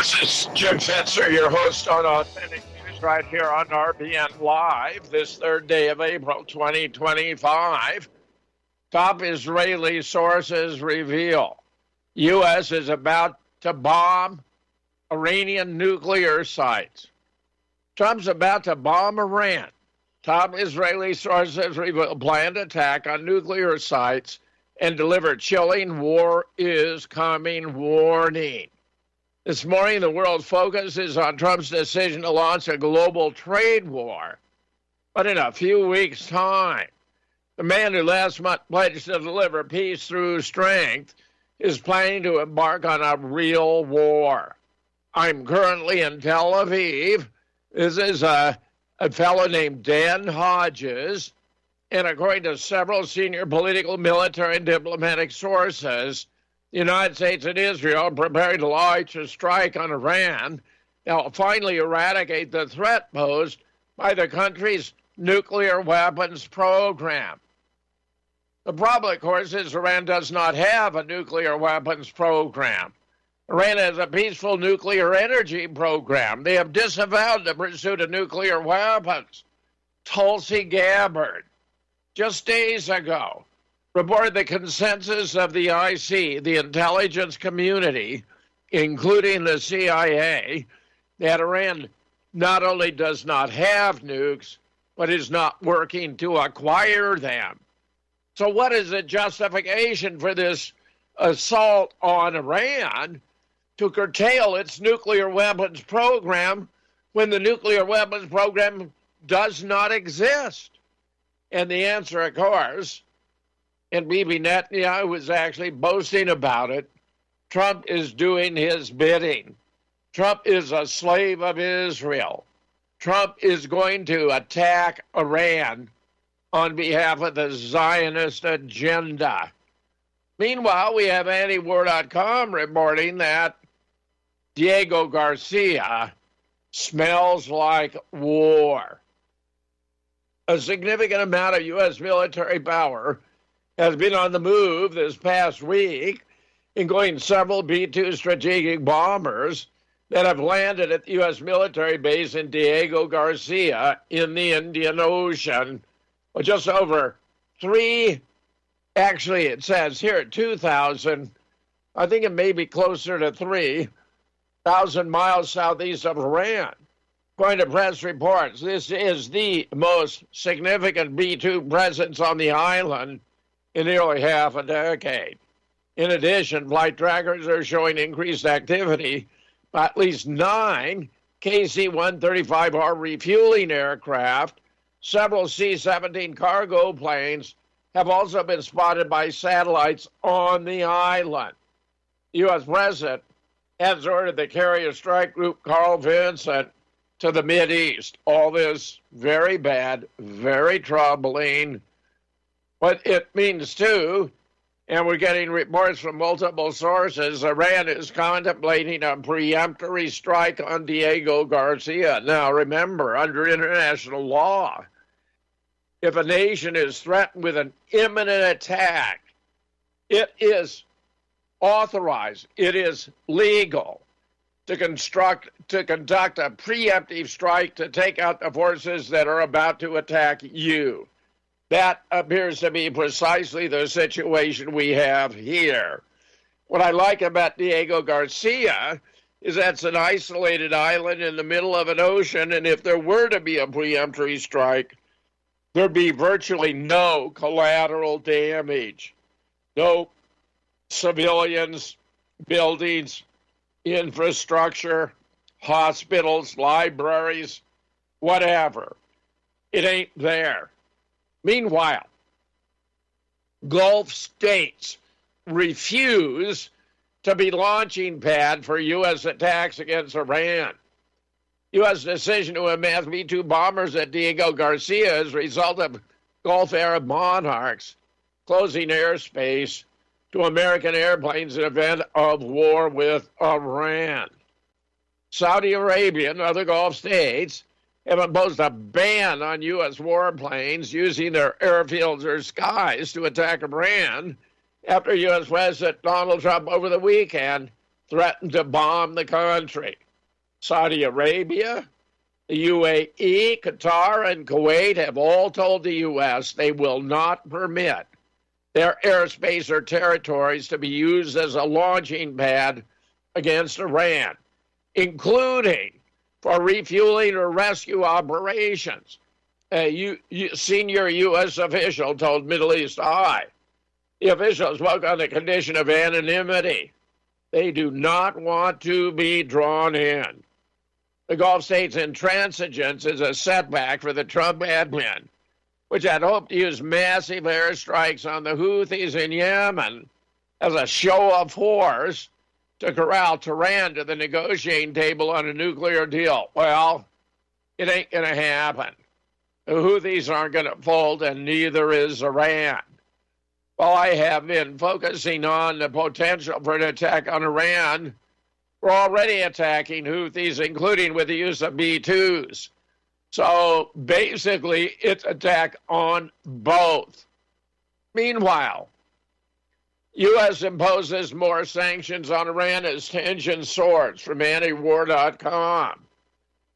This is Jim Fetzer, your host on Authentic News right here on RBN Live this third day of April 2025. Top Israeli sources reveal U.S. is about to bomb Iranian nuclear sites. Trump's about to bomb Iran. Top Israeli sources reveal planned attack on nuclear sites and deliver chilling war is coming warning. This morning, the world's focus is on Trump's decision to launch a global trade war. But in a few weeks' time, the man who last month pledged to deliver peace through strength is planning to embark on a real war. I'm currently in Tel Aviv. This is a fellow named Dan Hodges. And according to several senior political, military, and diplomatic sources, the United States and Israel are preparing to launch a strike on Iran that will finally eradicate the threat posed by the country's nuclear weapons program. The problem, of course, is Iran does not have a nuclear weapons program. Iran has a peaceful nuclear energy program. They have disavowed the pursuit of nuclear weapons. Tulsi Gabbard, just days ago, reported the consensus of the IC, the intelligence community, including the CIA, that Iran not only does not have nukes, but is not working to acquire them. So what is the justification for this assault on Iran to curtail its nuclear weapons program when the nuclear weapons program does not exist? And the answer, of course, and Bibi Netanyahu was actually boasting about it, Trump is doing his bidding. Trump is a slave of Israel. Trump is going to attack Iran on behalf of the Zionist agenda. Meanwhile, we have antiwar.com reporting that Diego Garcia smells like war. A significant amount of U.S. military power has been on the move this past week, including several B-2 strategic bombers that have landed at the U.S. military base in Diego Garcia in the Indian Ocean. Well, just over actually it says here at 2,000, I think it may be closer to 3,000 miles southeast of Iran. According to press reports, this is the most significant B-2 presence on the island in nearly half a decade. In addition, flight trackers are showing increased activity by at least 9 KC-135R refueling aircraft. Several C-17 cargo planes have also been spotted by satellites on the island. The U.S. President has ordered the carrier strike group Carl Vinson to the Mideast. All this very bad, very troubling. What it means, too, and we're getting reports from multiple sources, Iran is contemplating a preemptory strike on Diego Garcia. Now, remember, under international law, if a nation is threatened with an imminent attack, it is authorized, it is legal to conduct a preemptive strike to take out the forces that are about to attack you. That appears to be precisely the situation we have here. What I like about Diego Garcia is that's an isolated island in the middle of an ocean, and if there were to be a preemptory strike, there'd be virtually no collateral damage. No civilians, buildings, infrastructure, hospitals, libraries, whatever. It ain't there. Meanwhile, Gulf states refuse to be launching pad for U.S. attacks against Iran. U.S. decision to amass B-2 bombers at Diego Garcia as a result of Gulf Arab monarchs closing airspace to American airplanes in event of war with Iran. Saudi Arabia and other Gulf states have imposed a ban on U.S. warplanes using their airfields or skies to attack Iran after U.S. President Donald Trump over the weekend threatened to bomb the country. Saudi Arabia, the UAE, Qatar, and Kuwait have all told the U.S. they will not permit their airspace or territories to be used as a launching pad against Iran, including for refueling or rescue operations. A senior U.S. official told Middle East Eye. The official spoke on the condition of anonymity. They do not want to be drawn in. The Gulf states' intransigence is a setback for the Trump admin, which had hoped to use massive airstrikes on the Houthis in Yemen as a show of force to corral Tehran to the negotiating table on a nuclear deal. Well, it ain't going to happen. The Houthis aren't going to fold, and neither is Iran. While I have been focusing on the potential for an attack on Iran, we're already attacking Houthis, including with the use of B-2s. So basically, it's attack on both. Meanwhile, U.S. imposes more sanctions on Iran as tension soars from antiwar.com.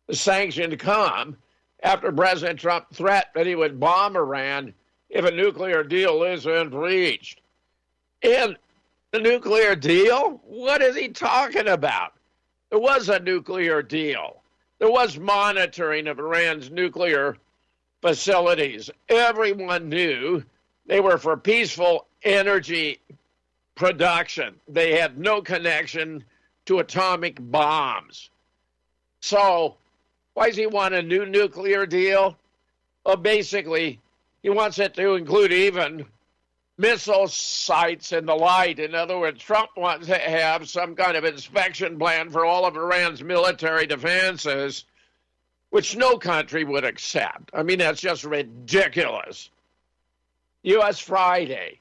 The sanctions come after President Trump threatened that he would bomb Iran if a nuclear deal isn't reached. And the nuclear deal? What is he talking about? There was a nuclear deal. There was monitoring of Iran's nuclear facilities. Everyone knew they were for peaceful energy production. They had no connection to atomic bombs. So why does he want a new nuclear deal? Well, basically, he wants it to include even missile sites and the like. In other words, Trump wants to have some kind of inspection plan for all of Iran's military defenses, which no country would accept. I mean, that's just ridiculous. U.S. Friday,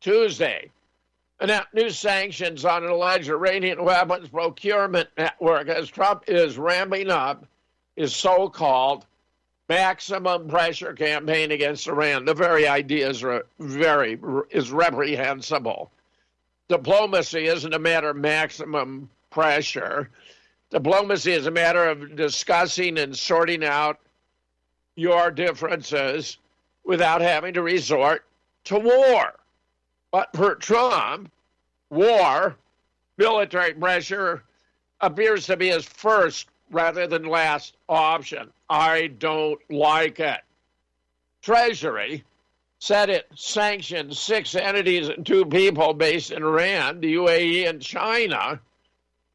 Tuesday, announced new sanctions on an alleged Iranian weapons procurement network as Trump is ramping up his so-called maximum pressure campaign against Iran. The very idea is reprehensible. Diplomacy isn't a matter of maximum pressure. Diplomacy is a matter of discussing and sorting out your differences without having to resort to war. But for Trump, war, military pressure, appears to be his first rather than last option. I don't like it. Treasury said it sanctioned 6 entities and 2 people based in Iran, the UAE, and China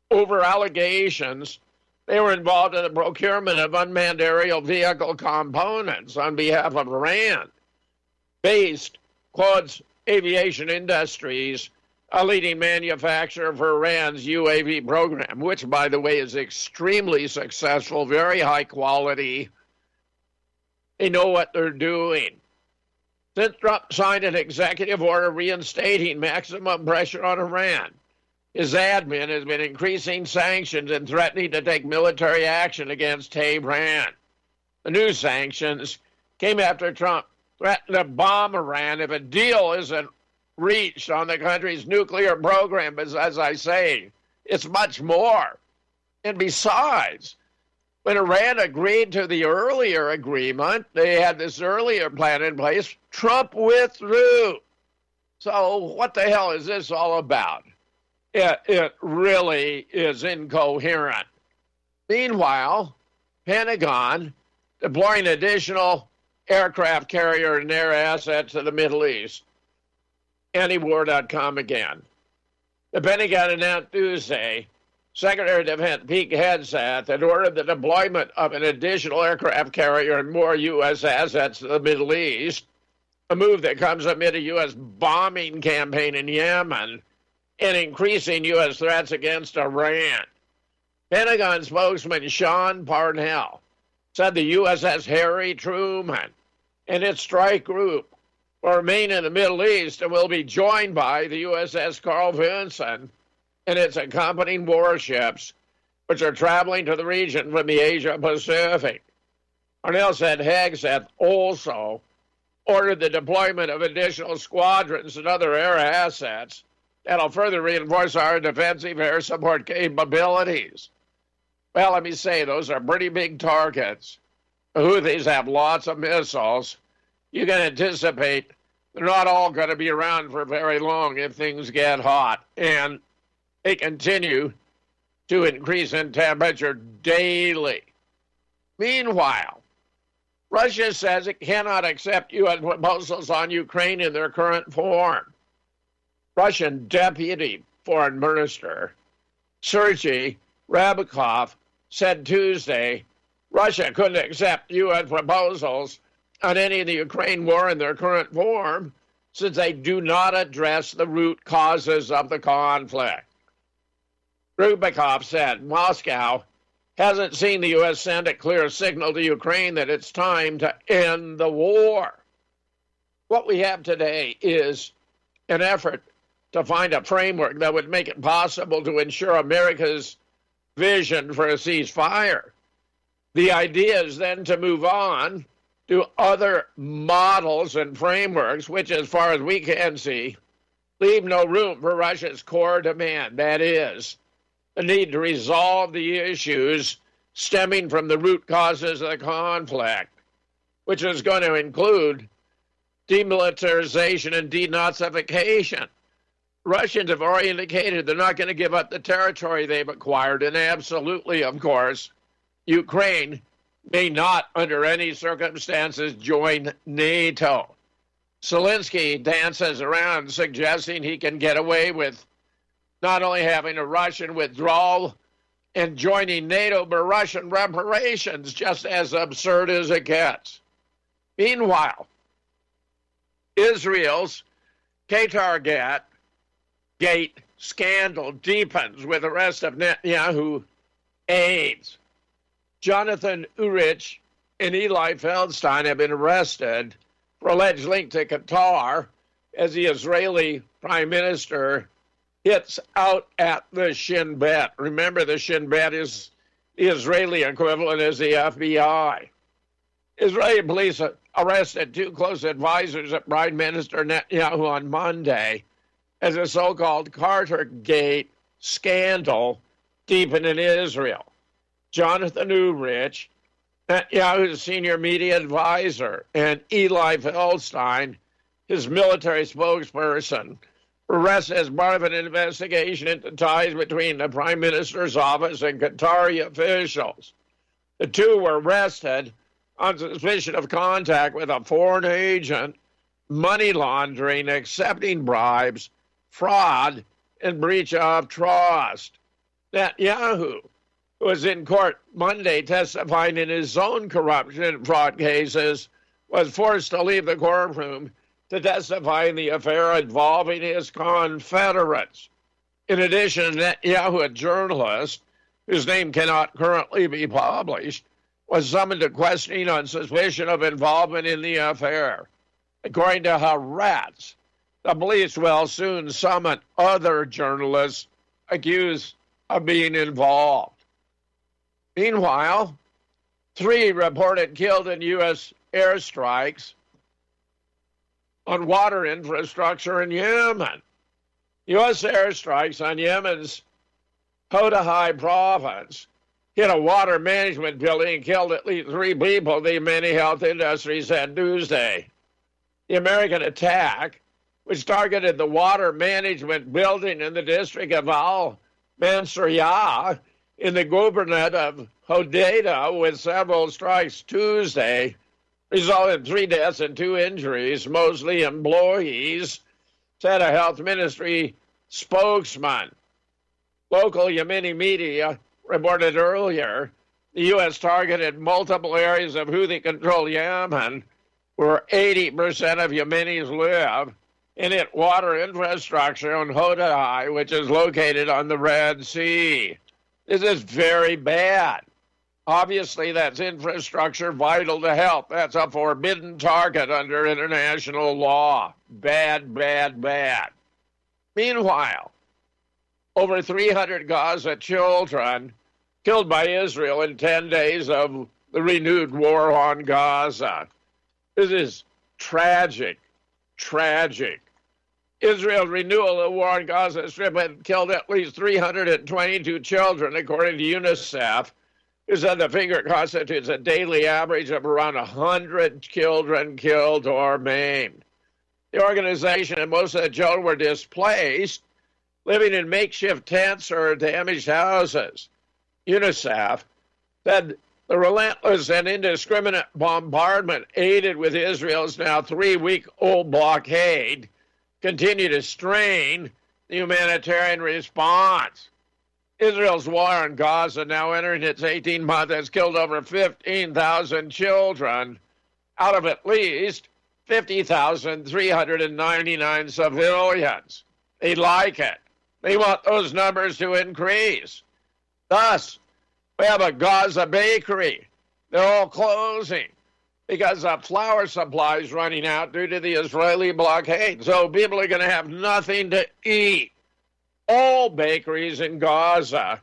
over allegations they were involved in the procurement of unmanned aerial vehicle components on behalf of Iran. Based, quotes Aviation Industries, a leading manufacturer for Iran's UAV program, which, by the way, is extremely successful, very high quality. They know what they're doing. Since Trump signed an executive order reinstating maximum pressure on Iran, his admin has been increasing sanctions and threatening to take military action against Tehran. The new sanctions came after Trump threatened to bomb Iran if a deal isn't reached on the country's nuclear program. But as I say, it's much more. And besides, when Iran agreed to the earlier agreement, they had this earlier plan in place, Trump withdrew. So what the hell is this all about? It really is incoherent. Meanwhile, Pentagon deploying additional aircraft carrier and air assets to the Middle East. Antiwar.com again. The Pentagon announced Tuesday Secretary of Defense Pete Hegseth had ordered the deployment of an additional aircraft carrier and more U.S. assets to the Middle East, a move that comes amid a U.S. bombing campaign in Yemen and increasing U.S. threats against Iran. Pentagon spokesman Sean Parnell said the USS Harry Truman and its strike group will remain in the Middle East and will be joined by the USS Carl Vinson and its accompanying warships, which are traveling to the region from the Asia Pacific. Parnell said Hegseth also ordered the deployment of additional squadrons and other air assets that'll further reinforce our defensive air support capabilities. Well, let me say, those are pretty big targets. The Houthis have lots of missiles. You can anticipate they're not all going to be around for very long if things get hot. And they continue to increase in temperature daily. Meanwhile, Russia says it cannot accept U.S. proposals on Ukraine in their current form. Russian Deputy Foreign Minister Sergei Ryabkov said Tuesday Russia couldn't accept U.S. proposals on any of the Ukraine war in their current form since they do not address the root causes of the conflict. Ryabkov said Moscow hasn't seen the U.S. send a clear signal to Ukraine that it's time to end the war. What we have today is an effort to find a framework that would make it possible to ensure America's vision for a ceasefire. The idea is then to move on to other models and frameworks, which, as far as we can see, leave no room for Russia's core demand. That is, the need to resolve the issues stemming from the root causes of the conflict, which is going to include demilitarization and denazification. Russians have already indicated they're not going to give up the territory they've acquired, and absolutely, of course, Ukraine may not, under any circumstances, join NATO. Zelensky dances around suggesting he can get away with not only having a Russian withdrawal and joining NATO, but Russian reparations, just as absurd as it gets. Meanwhile, Israel's Qatar Gate scandal deepens with the arrest of Netanyahu aides. Jonathan Urich and Eli Feldstein have been arrested for alleged link to Qatar as the Israeli prime minister hits out at the Shin Bet. Remember, the Shin Bet is the Israeli equivalent as the FBI. Israeli police arrested two close advisors of Prime Minister Netanyahu on Monday as a so-called Carter Gate scandal deepened in Israel. Jonathan Urich, Netanyahu's senior media advisor, and Eli Feldstein, his military spokesperson, were arrested as part of an investigation into ties between the Prime Minister's office and Qatari officials. The two were arrested on suspicion of contact with a foreign agent, money laundering, accepting bribes, fraud, and breach of trust. Netanyahu, who was in court Monday testifying in his own corruption and fraud cases, was forced to leave the courtroom to testify in the affair involving his confederates. In addition, Netanyahu, a journalist whose name cannot currently be published, was summoned to questioning on suspicion of involvement in the affair. According to Haaretz, the police will soon summon other journalists accused of being involved. Meanwhile, 3 reported killed in U.S. airstrikes on water infrastructure in Yemen. U.S. airstrikes on Yemen's Hodahai province hit a water management building and killed at least 3 people, the many health industries said Tuesday. The American attack, which targeted the water management building in the district of Al-Mansouriyah in the governorate of Hodeidah, with several strikes Tuesday, resulted in 3 deaths and 2 injuries, mostly employees, said a health ministry spokesman. Local Yemeni media reported earlier the U.S. targeted multiple areas of Houthi-controlled Yemen, where 80% of Yemenis live, and its water infrastructure on Hodai, which is located on the Red Sea. This is very bad. Obviously, that's infrastructure vital to health. That's a forbidden target under international law. Bad, bad, bad. Meanwhile, over 300 Gaza children killed by Israel in 10 days of the renewed war on Gaza. This is tragic, tragic. Israel's renewal of the war on Gaza Strip had killed at least 322 children, according to UNICEF, who said the figure constitutes a daily average of around 100 children killed or maimed. The organization and most of the children were displaced, living in makeshift tents or damaged houses. UNICEF said the relentless and indiscriminate bombardment, aided with Israel's now 3-week-old blockade, continue to strain the humanitarian response. Israel's war on Gaza, now entering its 18th month, has killed over 15,000 children out of at least 50,399 civilians. They like it. They want those numbers to increase. Thus, we have a Gaza bakery. They're all closing because the flour supply is running out due to the Israeli blockade. So people are going to have nothing to eat. All bakeries in Gaza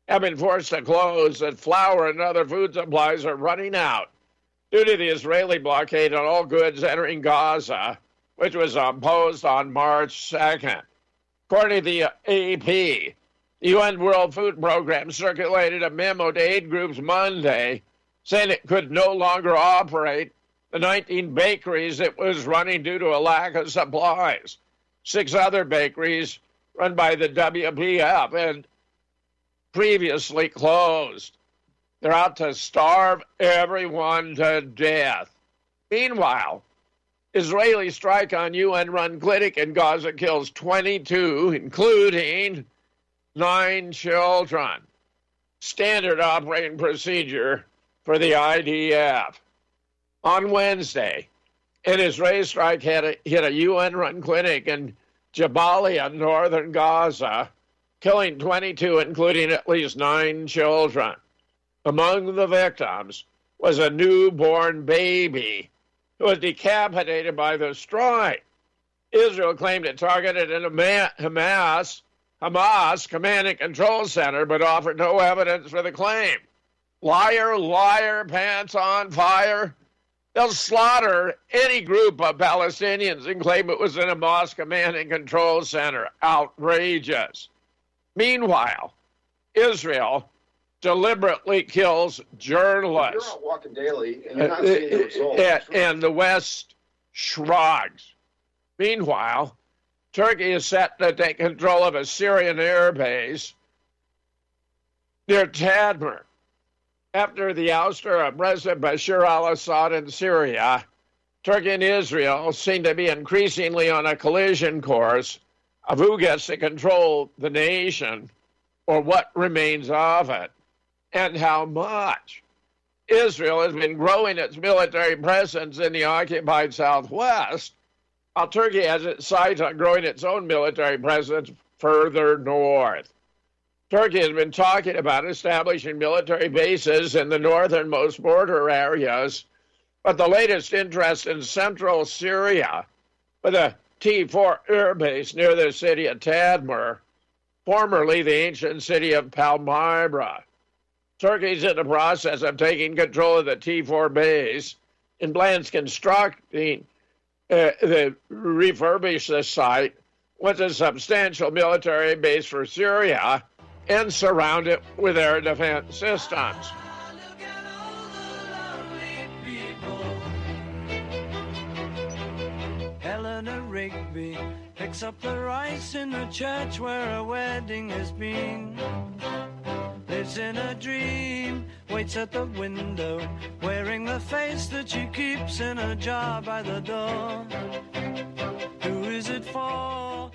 have been forced to close, and flour and other food supplies are running out due to the Israeli blockade on all goods entering Gaza, which was imposed on March 2nd. According to the AP, the UN World Food Program circulated a memo to aid groups Monday saying it could no longer operate the 19 bakeries it was running due to a lack of supplies. 6 other bakeries run by the WPF and previously closed. They're out to starve everyone to death. Meanwhile, Israeli strike on UN-run clinic in Gaza kills 22, including 9 children. Standard operating procedure for the IDF. On Wednesday, an Israeli strike hit a UN-run clinic in Jabalia, northern Gaza, killing 22, including at least 9 children. Among the victims was a newborn baby who was decapitated by the strike. Israel claimed it targeted a Hamas command and control center, but offered no evidence for the claim. Liar, liar, pants on fire. They'll slaughter any group of Palestinians and claim it was in a Hamas command and control center. Outrageous. Meanwhile, Israel deliberately kills journalists. You're out walking daily, and you're not seeing the results. And the West shrugs. Meanwhile, Turkey is set to take control of a Syrian air base near Tadmur. After the ouster of President Bashar al-Assad in Syria, Turkey and Israel seem to be increasingly on a collision course of who gets to control the nation or what remains of it and how much. Israel has been growing its military presence in the occupied Southwest, while Turkey has its sights on growing its own military presence further north. Turkey has been talking about establishing military bases in the northernmost border areas, but the latest interest in central Syria, with a T-4 air base near the city of Tadmur, formerly the ancient city of Palmyra. Turkey's in the process of taking control of the T-4 base and plans constructing refurbish the site with a substantial military base for Syria and surround it with air defense systems. Eleanor Rigby picks up the rice in the church where a wedding has been. Lives in a dream, waits at the window, wearing the face that she keeps in a jar by the door. Who is it for?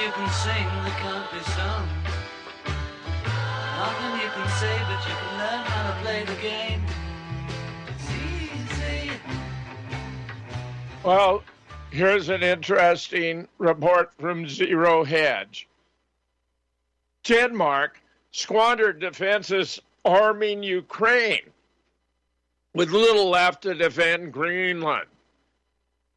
you can sing that can't be sung. Nothing you can say, but you can learn how to play the game. It's easy. Well, here's an interesting report from Zero Hedge. Denmark squandered defenses arming Ukraine with little left to defend Greenland.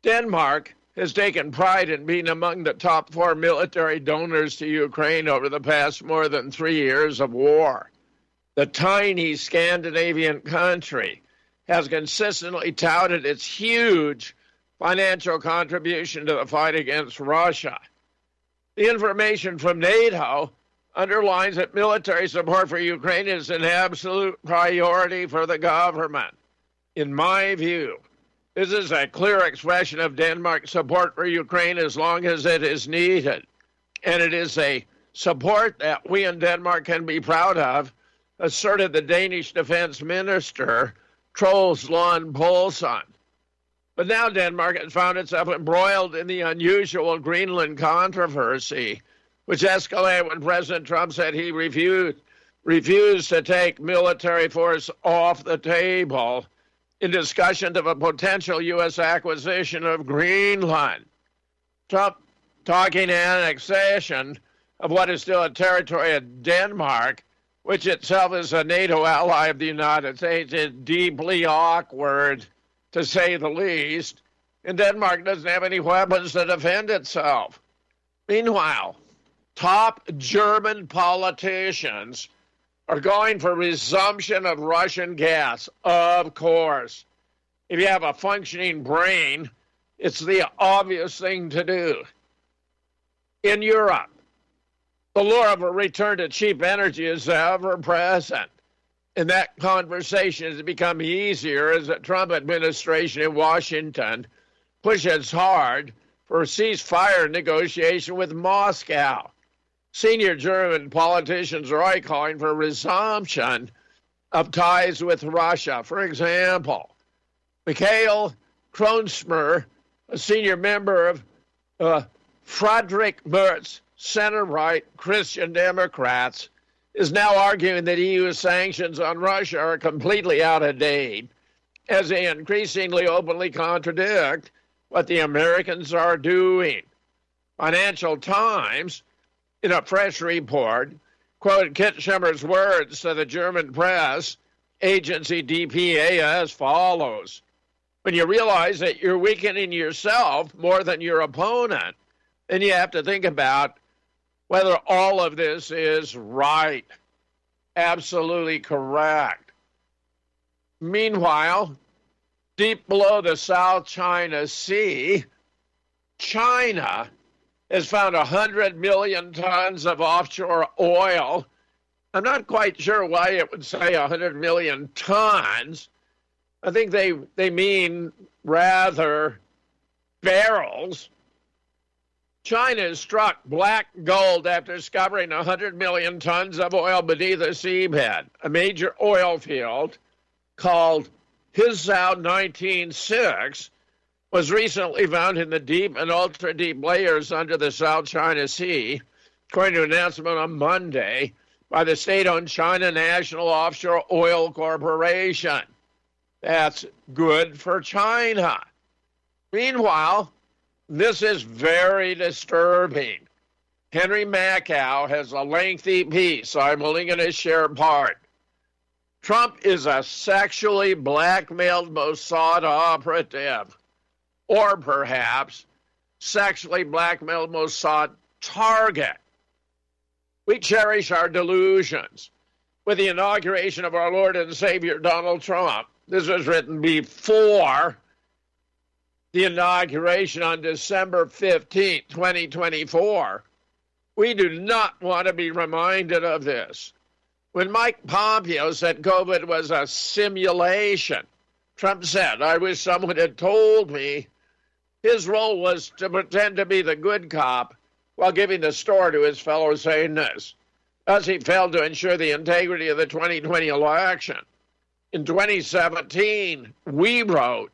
Denmark has taken pride in being among the top 4 military donors to Ukraine over the past more than 3 years of war. The tiny Scandinavian country has consistently touted its huge financial contribution to the fight against Russia. The information from NATO underlines that military support for Ukraine is an absolute priority for the government. In my view, this is a clear expression of Denmark's support for Ukraine as long as it is needed. And it is a support that we in Denmark can be proud of, asserted the Danish defense minister, Troels Lund Poulsen. But now Denmark has found itself embroiled in the unusual Greenland controversy, which escalated when President Trump said he refused to take military force off the table in discussion of a potential U.S. acquisition of Greenland. Trump talking annexation of what is still a territory of Denmark, which itself is a NATO ally of the United States, is deeply awkward, to say the least, and Denmark doesn't have any weapons to defend itself. Meanwhile, top German politicians are going for resumption of Russian gas, of course. If you have a functioning brain, it's the obvious thing to do. In Europe, the lure of a return to cheap energy is ever present. And that conversation has become easier as the Trump administration in Washington pushes hard for a ceasefire negotiation with Moscow. Senior German politicians are already calling for resumption of ties with Russia. For example, Mikhail Kronsmer, a senior member of Friedrich Merz center-right Christian Democrats, is now arguing that EU sanctions on Russia are completely out of date, as they increasingly openly contradict what the Americans are doing. Financial Times, in a fresh report, quoted Kit Schimmer's words to the German press agency DPA as follows: when you realize that you're weakening yourself more than your opponent, then you have to think about whether all of this is right. Absolutely correct. Meanwhile, deep below the South China Sea, China has found 100 million tons of offshore oil. I'm not quite sure why it would say 100 million tons. I think they mean rather barrels. China has struck black gold after discovering 100 million tons of oil beneath the seabed. A major oil field called Hizhou 196 was recently found in the deep and ultra-deep layers under the South China Sea, according to an announcement on Monday by the state-owned China National Offshore Oil Corporation. That's good for China. Meanwhile, this is very disturbing. Henry Makow has a lengthy piece I'm only going to share part. Trump is a sexually blackmailed Mossad operative, or perhaps sexually blackmailed Mossad target. We cherish our delusions. With the inauguration of our Lord and Savior Donald Trump, this was written before the inauguration on December 15, 2024. We do not want to be reminded of this. When Mike Pompeo said COVID was a simulation, Trump said, "I wish someone had told me." His role was to pretend to be the good cop while giving the store to his fellow saneness. Thus, he failed to ensure the integrity of the 2020 election. In 2017, we wrote,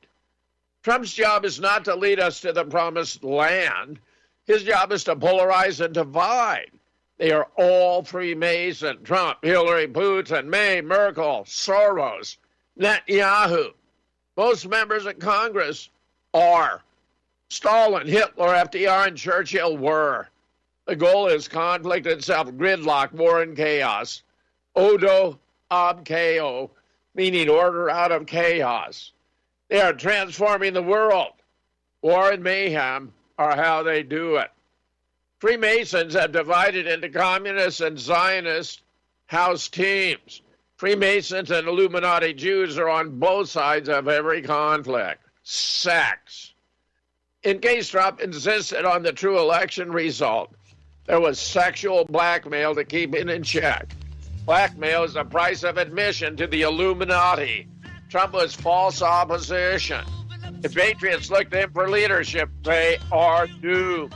Trump's job is not to lead us to the promised land. His job is to polarize and divide. They are all Freemason. Trump, Hillary, Putin, May, Merkel, Soros, Netanyahu. Most members of Congress are. Stalin, Hitler, FDR, and Churchill were. The goal is conflict itself, gridlock, war, and chaos. Odo ab chaos, meaning order out of chaos. They are transforming the world. War and mayhem are how they do it. Freemasons have divided into communist and Zionist house teams. Freemasons and Illuminati Jews are on both sides of every conflict. Sex. In case Trump insisted on the true election result, there was sexual blackmail to keep it in check. Blackmail is the price of admission to the Illuminati. Trump was false opposition. If patriots look to him for leadership, they are doomed.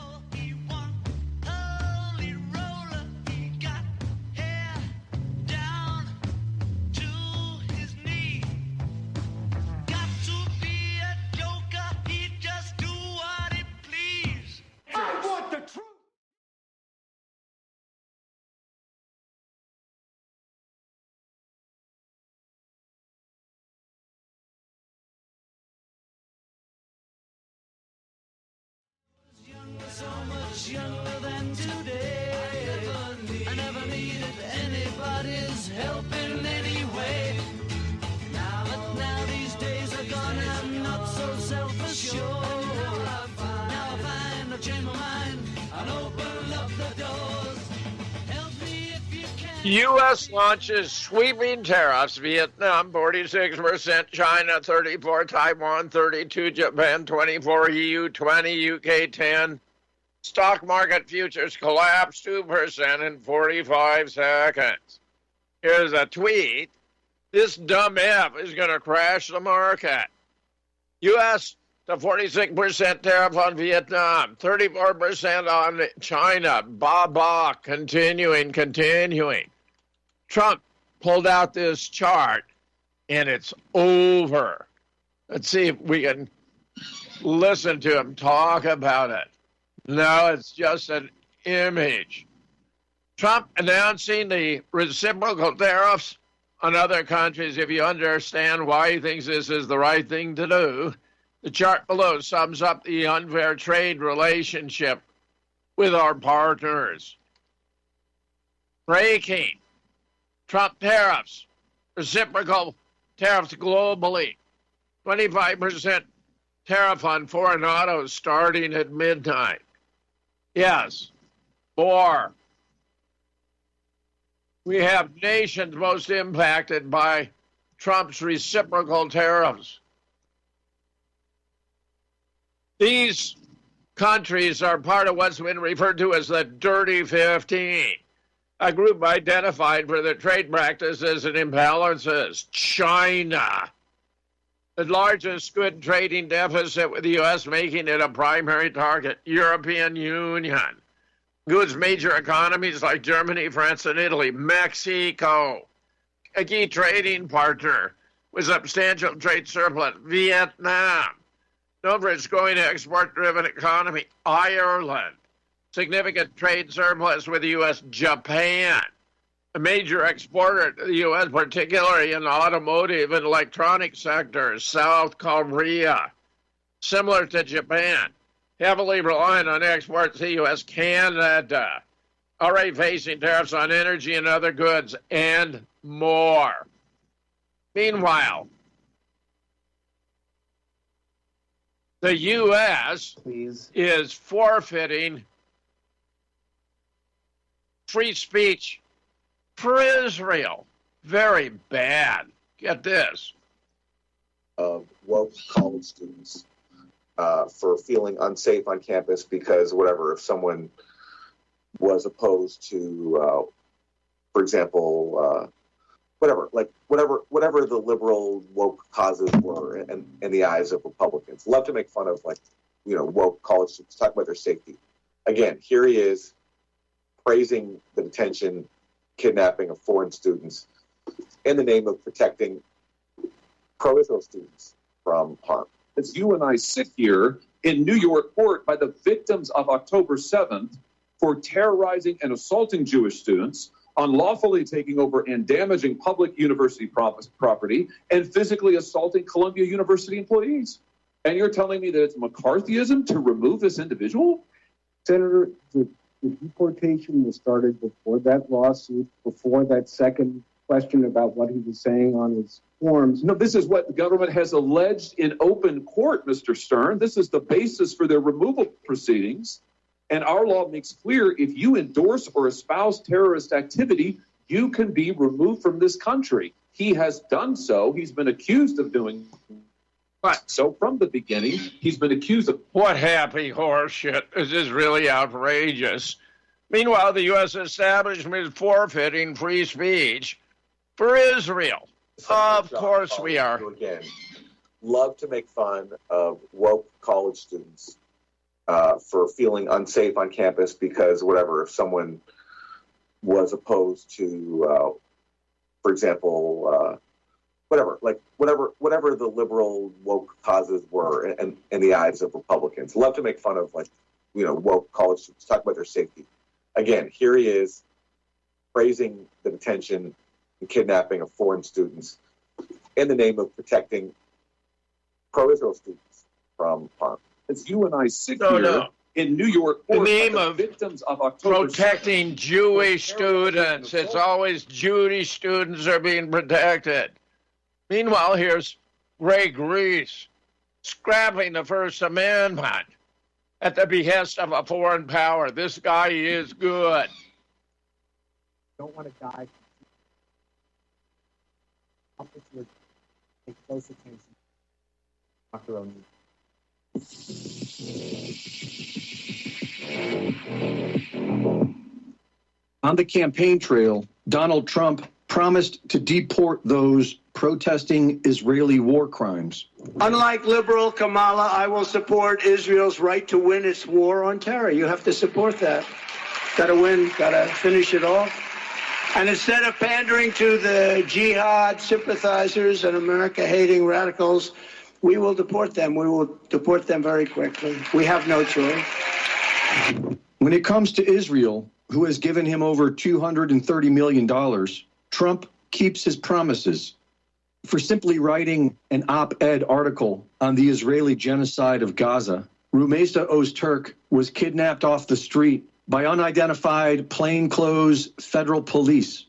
So much younger than today. I never needed anybody's help in any way. Now these days are gone, I'm not so self-assured. Now I find I've changed my mind and open up the doors. Help me if you can. U.S. launches sweeping tariffs. Vietnam, 46%. China, 34%. Taiwan, 32%. Japan, 24%. EU, 20%. UK, 10%. Stock market futures collapsed 2% in 45 seconds. Here's a tweet. This dumb F is going to crash the market. U.S. to 46% tariff on Vietnam, 34% on China. Ba, continuing. Trump pulled out this chart, and it's over. Let's see if we can listen to him talk about it. No, it's just an image. Trump announcing the reciprocal tariffs on other countries. If you understand why he thinks this is the right thing to do, the chart below sums up the unfair trade relationship with our partners. Breaking. Trump tariffs, reciprocal tariffs globally, 25% tariff on foreign autos starting at midnight. Yes, more. We have nations most impacted by Trump's reciprocal tariffs. These countries are part of what's been referred to as the Dirty 15, a group identified for their trade practices and imbalances. China, the largest good trading deficit with the U.S. making it a primary target. European Union, goods major economies like Germany, France, and Italy. Mexico, a key trading partner with substantial trade surplus. Vietnam, known for its growing export-driven economy. Ireland, significant trade surplus with the U.S. Japan, a major exporter to the U.S., particularly in automotive and electronic sectors. South Korea, similar to Japan, heavily reliant on exports to the U.S. Canada, already facing tariffs on energy and other goods, and more. Meanwhile, the U.S. is forfeiting free speech for Israel. Very bad. Get this. Woke college students for feeling unsafe on campus because whatever, if someone was opposed to, for example, whatever the liberal woke causes were in the eyes of Republicans. Love to make fun of woke college students, talk about their safety. Again, here he is praising the detention, kidnapping of foreign students in the name of protecting pro-Israel students from harm. as you and I sit here in New York court by the victims of October 7th for terrorizing and assaulting Jewish students, unlawfully taking over and damaging public university property, and physically assaulting Columbia University employees. And you're telling me that it's McCarthyism to remove this individual? Senator, the deportation was started before that lawsuit, before that second question about what he was saying on his forms. No, this is what the government has alleged in open court, Mr. Stern. This is the basis for their removal proceedings. And our law makes clear if you endorse or espouse terrorist activity, you can be removed from this country. He has done so. He's been accused of doing so from the beginning. He's been accused of. What happy horseshit. This is really outrageous. Meanwhile, the U.S. establishment is forfeiting free speech for Israel. Of course we are. Again, love to make fun of woke college students for feeling unsafe on campus because whatever, if someone was opposed to, for example, whatever the liberal woke causes were in the eyes of Republicans. Love to make fun of woke college students, talk about their safety. Again, here he is praising the detention and kidnapping of foreign students in the name of protecting pro-Israel students from harm. As you and I sit here in New York court, the name of victims of October protecting 7th, Jewish students. It's always Jewish students are being protected. Meanwhile, here's Greg Reese scrapping the First Amendment at the behest of a foreign power. This guy is good. Don't want to die. Would pay close attention. Dr. O'Neill. On the campaign trail, Donald Trump promised to deport those protesting Israeli war crimes. Unlike liberal Kamala, I will support Israel's right to win its war on terror. You have to support that. Got to win, got to finish it off. And instead of pandering to the jihad sympathizers and America-hating radicals, we will deport them. We will deport them very quickly. We have no choice. When it comes to Israel, who has given him over $230 million, Trump keeps his promises. For simply writing an op-ed article on the Israeli genocide of Gaza, Rumeysa Ozturk was kidnapped off the street by unidentified plainclothes federal police.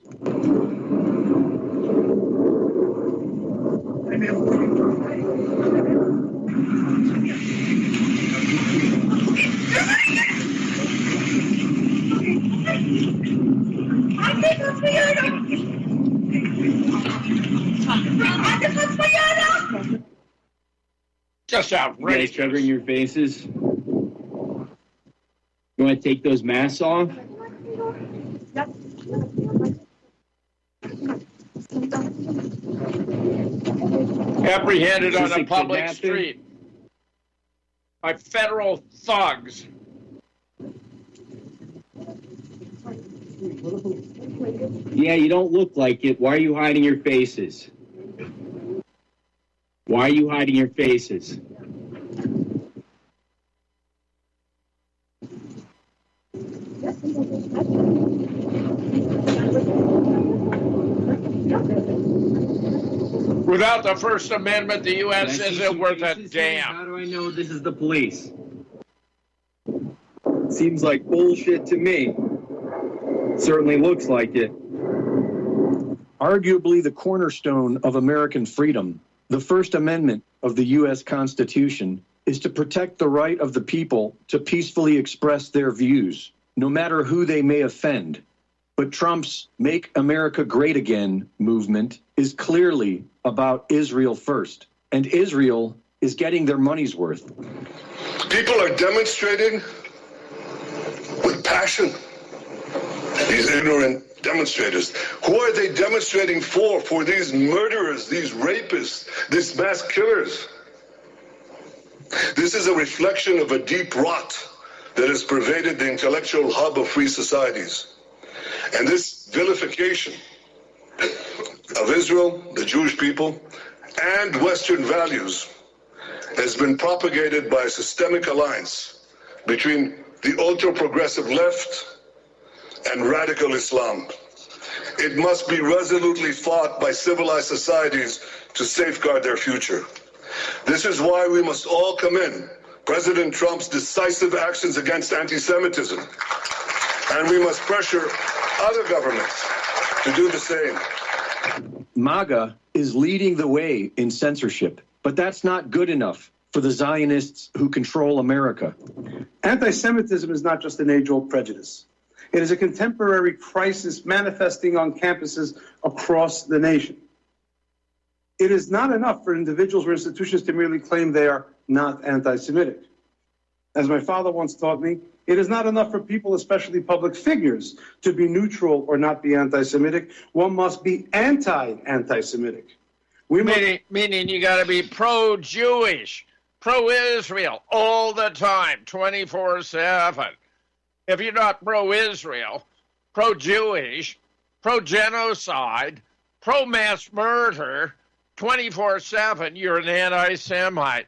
Just outrageous. You guys covering your faces? You want to take those masks off? Apprehended on a public street by federal thugs. Yeah, you don't look like it. Why are you hiding your faces? Why are you hiding your faces? Without the First Amendment, the U.S. isn't worth a damn. How do I know this is the police? Seems like bullshit to me. Certainly looks like it. Arguably the cornerstone of American freedom, the First Amendment of the U.S. Constitution is to protect the right of the people to peacefully express their views, no matter who they may offend. But Trump's Make America Great Again movement is clearly about Israel first, and Israel is getting their money's worth. People are demonstrating with passion. These ignorant demonstrators. Who are they demonstrating for? For these murderers, these rapists, these mass killers. This is a reflection of a deep rot that has pervaded the intellectual hub of free societies. And this vilification of Israel, the Jewish people, and Western values has been propagated by a systemic alliance between the ultra-progressive left and radical Islam. It must be resolutely fought by civilized societies to safeguard their future. This is why we must all commend President Trump's decisive actions against anti-Semitism, and we must pressure other governments to do the same. MAGA is leading the way in censorship, but that's not good enough for the Zionists who control America. Anti-Semitism is not just an age-old prejudice. It is a contemporary crisis manifesting on campuses across the nation. It is not enough for individuals or institutions to merely claim they are not anti-Semitic. As my father once taught me, it is not enough for people, especially public figures, to be neutral or not be anti-Semitic. One must be anti-Semitic. Meaning you got to be pro-Jewish, pro-Israel all the time, 24/7. If you're not pro-Israel, pro-Jewish, pro-genocide, pro-mass murder, 24/7, you're an anti-Semite,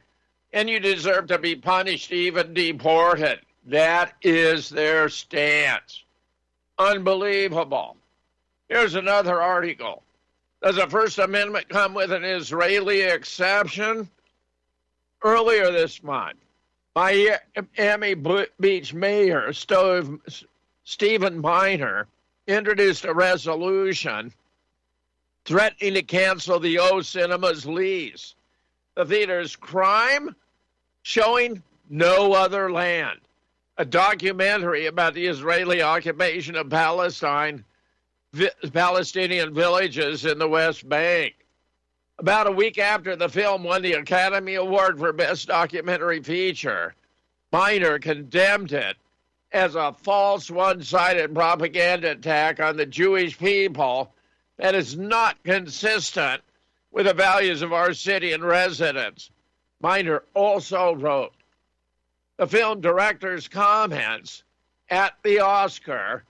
and you deserve to be punished, even deported. That is their stance. Unbelievable. Here's another article. Does the First Amendment come with an Israeli exception? Earlier this month, Miami Beach Mayor Stephen Miner introduced a resolution threatening to cancel the O Cinemas lease. The theater's crime, showing no other land. A documentary about the Israeli occupation of Palestinian villages in the West Bank. About a week after the film won the Academy Award for Best Documentary Feature, Miner condemned it as a false, one-sided propaganda attack on the Jewish people that is not consistent with the values of our city and residents. Miner also wrote, the film director's comments at the Oscar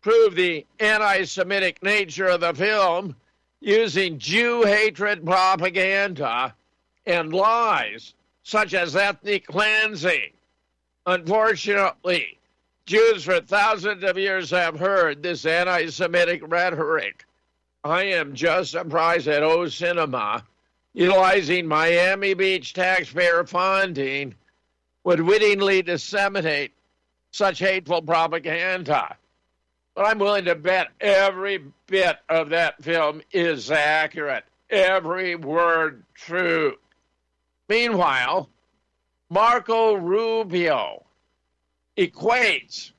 prove the anti-Semitic nature of the film, using Jew hatred propaganda and lies such as ethnic cleansing. Unfortunately, Jews for thousands of years have heard this anti-Semitic rhetoric. I am just surprised that O Cinema, utilizing Miami Beach taxpayer funding, would wittingly disseminate such hateful propaganda. But I'm willing to bet every bit of that film is accurate. Every word true. Meanwhile, Marco Rubio equates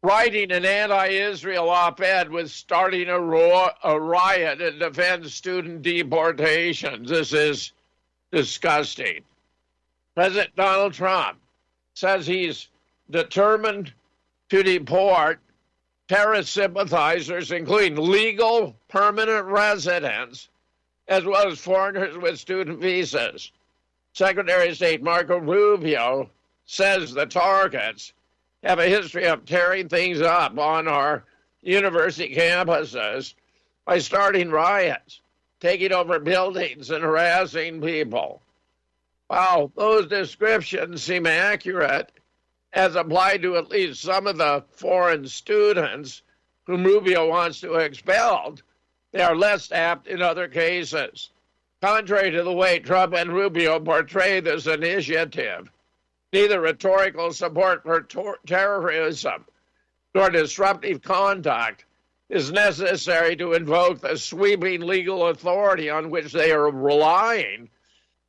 writing an anti-Israel op-ed with starting a riot and defend student deportations. This is disgusting. President Donald Trump says he's determined to deport terrorist sympathizers, including legal permanent residents, as well as foreigners with student visas. Secretary of State Marco Rubio says the targets have a history of tearing things up on our university campuses by starting riots, taking over buildings, and harassing people. Wow, those descriptions seem accurate as applied to at least some of the foreign students whom Rubio wants to expel. They are less apt in other cases. Contrary to the way Trump and Rubio portray this initiative, neither rhetorical support for terrorism nor disruptive conduct is necessary to invoke the sweeping legal authority on which they are relying,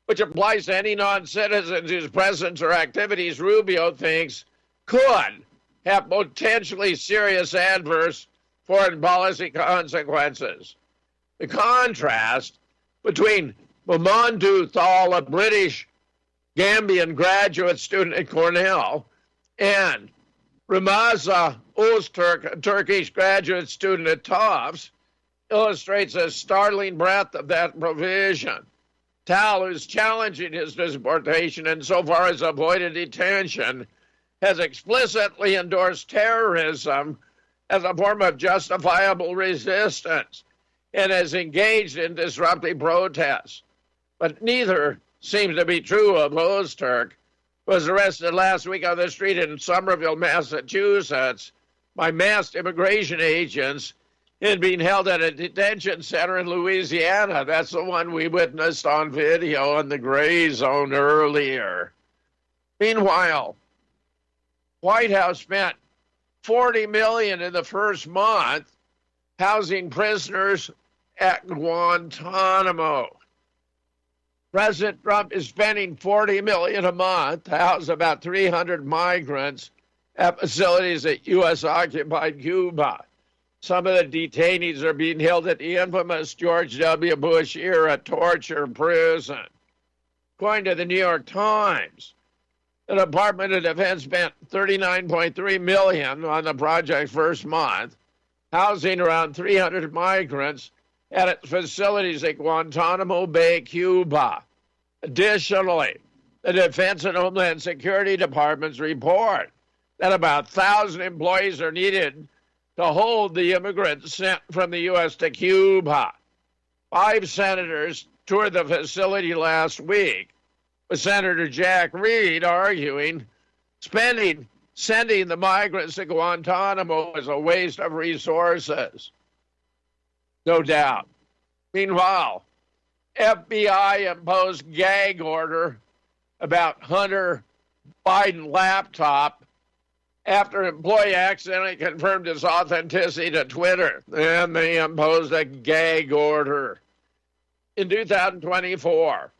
which applies to any non-citizens whose presence or activities Rubio thinks could have potentially serious adverse foreign policy consequences. The contrast between Mamadou Thal, a British Gambian graduate student at Cornell, and Ramaza Öztürk, a Turkish graduate student at Tufts, illustrates a startling breadth of that provision. Tal, who's challenging his deportation and so far has avoided detention, has explicitly endorsed terrorism as a form of justifiable resistance and has engaged in disruptive protests. But neither seems to be true of Ozturk, was arrested last week on the street in Somerville, Massachusetts, by masked immigration agents. He had been held at a detention center in Louisiana. That's the one we witnessed on video in the gray zone earlier. Meanwhile, White House spent $40 million in the first month housing prisoners at Guantanamo. President Trump is spending $40 million a month to house about 300 migrants at facilities at U.S.-occupied Cuba. Some of the detainees are being held at the infamous George W. Bush-era torture prison. According to the New York Times, the Department of Defense spent $39.3 million on the project's first month, housing around 300 migrants at its facilities at Guantanamo Bay, Cuba. Additionally, the Defense and Homeland Security Departments report that about 1,000 employees are needed to hold the immigrants sent from the U.S. to Cuba. 5 senators toured the facility last week, with Senator Jack Reed arguing sending the migrants to Guantanamo is a waste of resources. No doubt. Meanwhile, FBI imposed gag order about Hunter Biden laptop after employee accidentally confirmed his authenticity to Twitter. Then they imposed a gag order. In 2024,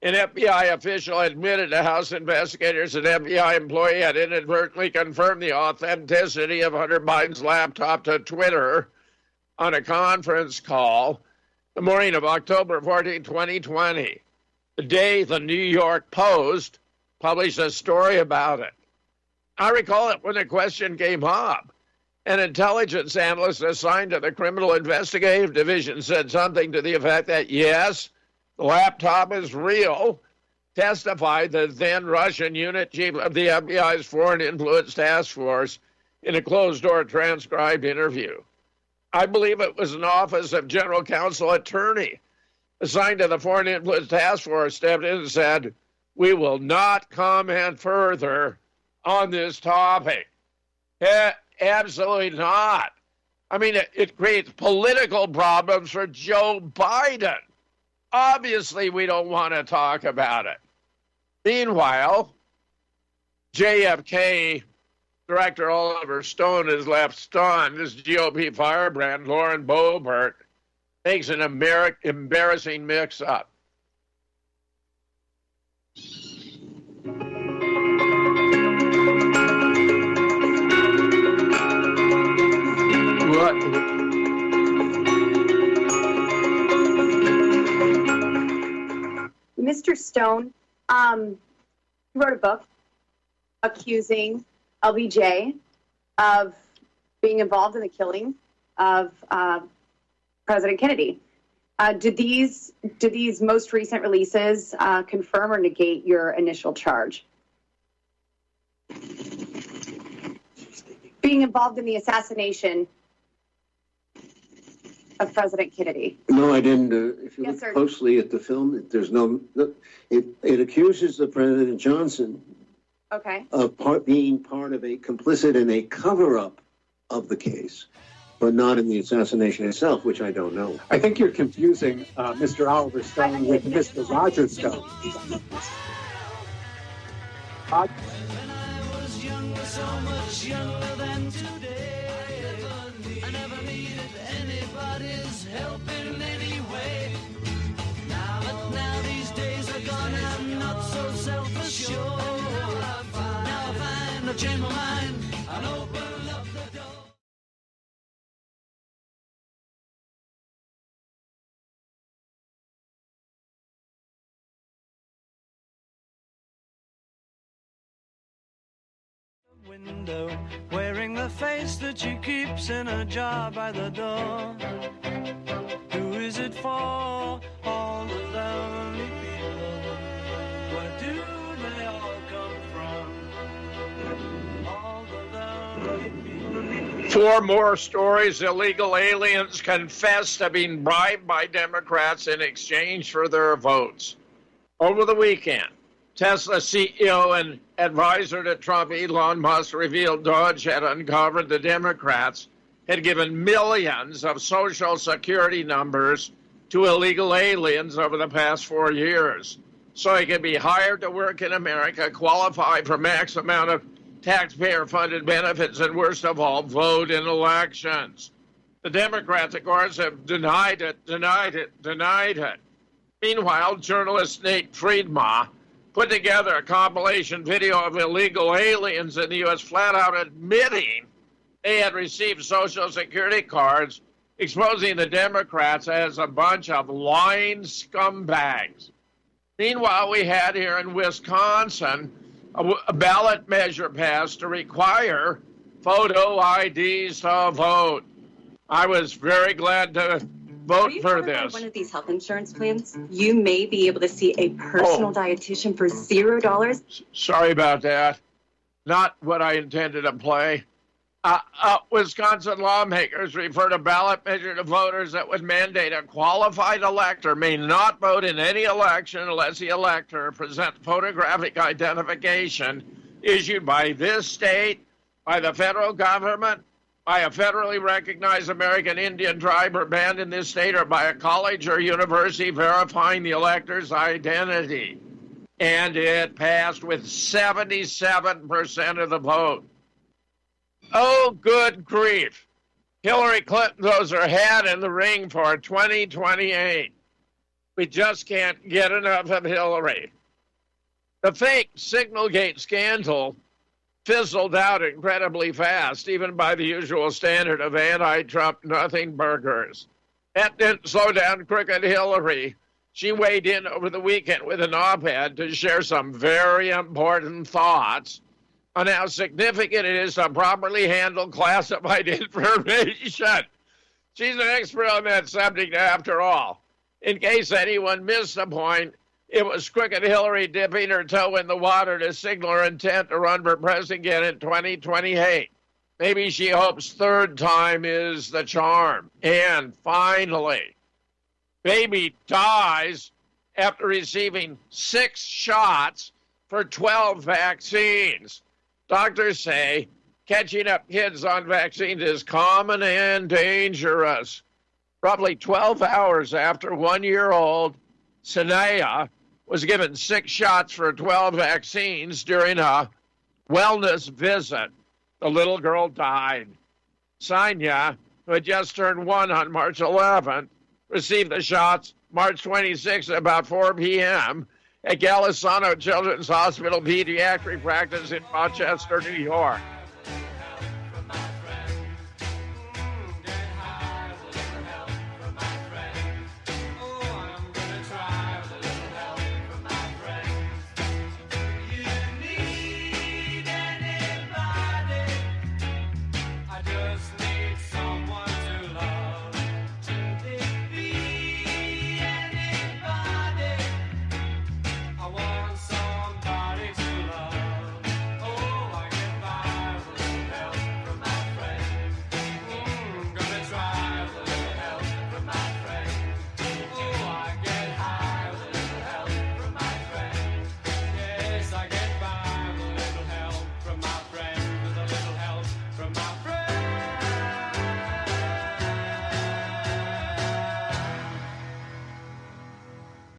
an FBI official admitted to House investigators an FBI employee had inadvertently confirmed the authenticity of Hunter Biden's laptop to Twitter on a conference call the morning of October 14, 2020, the day the New York Post published a story about it. I recall it when the question came up. An intelligence analyst assigned to the Criminal Investigative Division said something to the effect that, yes, the laptop is real, testified the then Russian unit chief of the FBI's Foreign Influence Task Force in a closed-door transcribed interview. I believe it was an Office of General Counsel attorney assigned to the Foreign Influence Task Force stepped in and said, "We will not comment further on this topic." Absolutely not. I mean, it creates political problems for Joe Biden. Obviously, we don't want to talk about it. Meanwhile, JFK Director Oliver Stone is left stunned as GOP firebrand Lauren Boebert makes an embarrassing mix-up. What? Mr. Stone, you wrote a book accusing LBJ of being involved in the killing of President Kennedy. Do these most recent releases confirm or negate your initial charge? Being involved in the assassination of President Kennedy. No, I didn't. If you look closely at the film, there's no. It accuses the President Johnson of being part of a complicit in a cover-up of the case, but not in the assassination itself, which I don't know. I think you're confusing Mr. Oliver Stone with Mr. Roger Stone. When I was younger, so much younger than today, I never needed anybody's help in any way. But now these days are gone, I'm not so self-assured. Now I find I've changed my mind, I'll open up the door. Window, wearing the face that she keeps in a jar by the door. Who is it for? All the lonely people. Where do they all come from? All the lonely people. 4 more stories. Illegal aliens confess to being bribed by Democrats in exchange for their votes. Over the weekend, Tesla CEO and advisor to Trump, Elon Musk, revealed Dodge had uncovered the Democrats had given millions of Social Security numbers to illegal aliens over the past 4 years, so he could be hired to work in America, qualify for max amount of taxpayer-funded benefits, and worst of all, vote in elections. The Democrats, of course, have denied it. Meanwhile, journalist Nate Friedman put together a compilation video of illegal aliens in the U.S. flat out admitting they had received Social Security cards, exposing the Democrats as a bunch of lying scumbags. Meanwhile, we had here in Wisconsin a ballot measure passed to require photo IDs to vote. I was very glad to vote for this. One of these health insurance plans, you may be able to see a personal dietitian for $0. Sorry about that. Not what I intended to play. Wisconsin lawmakers refer to ballot measure to voters that would mandate a qualified elector may not vote in any election unless the elector presents photographic identification issued by this state, by the federal government, by a federally recognized American Indian tribe or band in this state, or by a college or university verifying the elector's identity. And it passed with 77% of the vote. Oh, good grief. Hillary Clinton throws her hat in the ring for 2028. We just can't get enough of Hillary. The fake Signalgate scandal fizzled out incredibly fast, even by the usual standard of anti-Trump nothing burgers. That didn't slow down crooked Hillary. She weighed in over the weekend with an op-ed to share some very important thoughts on how significant it is to properly handle classified information. She's an expert on that subject after all. In case anyone missed the point, it was crooked Hillary dipping her toe in the water to signal her intent to run for president again in 2028. Maybe she hopes third time is the charm. And finally, baby dies after receiving 6 shots for 12 vaccines. Doctors say catching up kids on vaccines is common and dangerous. Roughly 12 hours after 1-year-old Sanaya was given 6 shots for 12 vaccines during a wellness visit, the little girl died. Sanya, who had just turned 1 on March 11th, received the shots March 26th at about 4 p.m. at Golisano Children's Hospital Pediatric Practice in Rochester, New York.